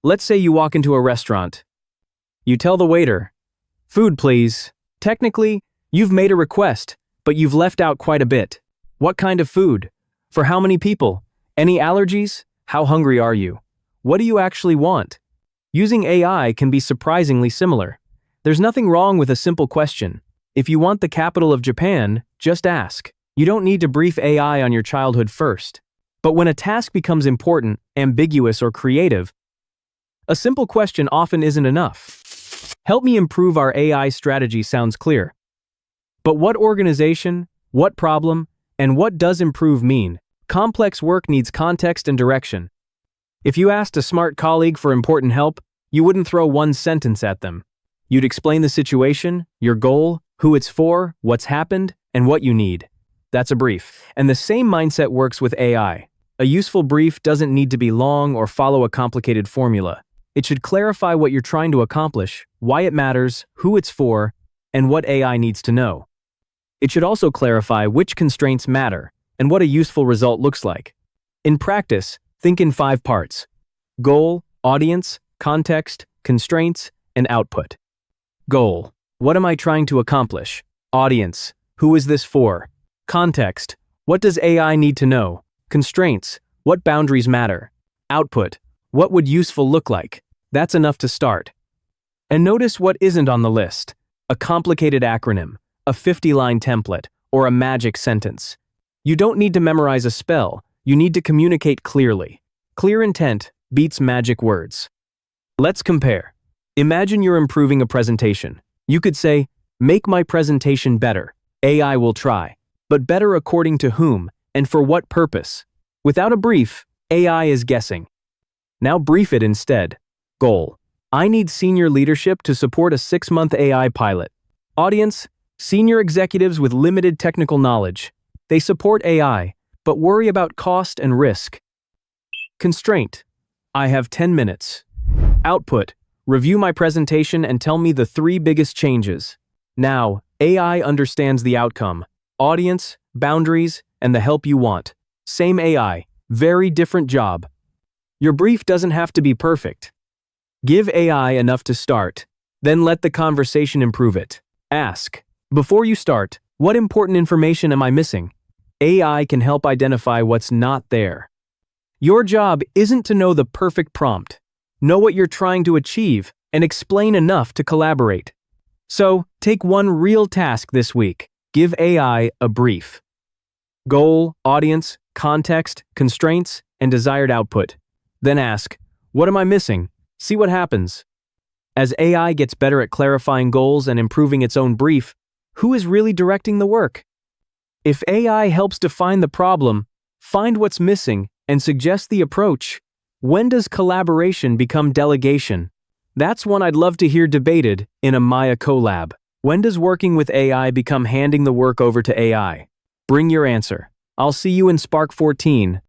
Let's say you walk into a restaurant. You tell the waiter, "Food, please." Technically, you've made a request, but you've left out quite a bit. What kind of food? For how many people? Any allergies? How hungry are you? What do you actually want? Using AI can be surprisingly similar. There's nothing wrong with a simple question. If you want the capital of Japan, just ask. You don't need to brief AI on your childhood first. But when a task becomes important, ambiguous, or creative, a simple question often isn't enough. "Help me improve our AI strategy" sounds clear. But what organization, what problem, and what does improve mean? Complex work needs context and direction. If you asked a smart colleague for important help, you wouldn't throw one sentence at them. You'd explain the situation, your goal, who it's for, what's happened, and what you need. That's a brief. And the same mindset works with AI. A useful brief doesn't need to be long or follow a complicated formula. It should clarify what you're trying to accomplish, why it matters, who it's for, and what AI needs to know. It should also clarify which constraints matter and what a useful result looks like. In practice, think in 5 parts: goal, audience, context, constraints, and output. Goal: what am I trying to accomplish? Audience: who is this for? Context: what does AI need to know? Constraints: what boundaries matter? Output: what would useful look like? That's enough to start. And notice what isn't on the list: a complicated acronym, a 50-line template, or a magic sentence. You don't need to memorize a spell, you need to communicate clearly. Clear intent beats magic words. Let's compare. Imagine you're improving a presentation. You could say, "Make my presentation better." AI will try. But better according to whom, and for what purpose? Without a brief, AI is guessing. Now brief it instead. Goal: I need senior leadership to support a 6-month AI pilot. Audience: senior executives with limited technical knowledge. They support AI, but worry about cost and risk. Constraint: I have 10 minutes. Output: review my presentation and tell me the 3 biggest changes. Now, AI understands the outcome, audience, boundaries, and the help you want. Same AI, very different job. Your brief doesn't have to be perfect. Give AI enough to start, then let the conversation improve it. Ask, before you start, what important information am I missing? AI can help identify what's not there. Your job isn't to know the perfect prompt. Know what you're trying to achieve and explain enough to collaborate. So, take one real task this week. Give AI a brief. Goal, audience, context, constraints, and desired output. Then ask, what am I missing? See what happens. As AI gets better at clarifying goals and improving its own brief, who is really directing the work? If AI helps define the problem, find what's missing, and suggest the approach, when does collaboration become delegation? That's one I'd love to hear debated in a MAIA collab. When does working with AI become handing the work over to AI? Bring your answer. I'll see you in Spark 14.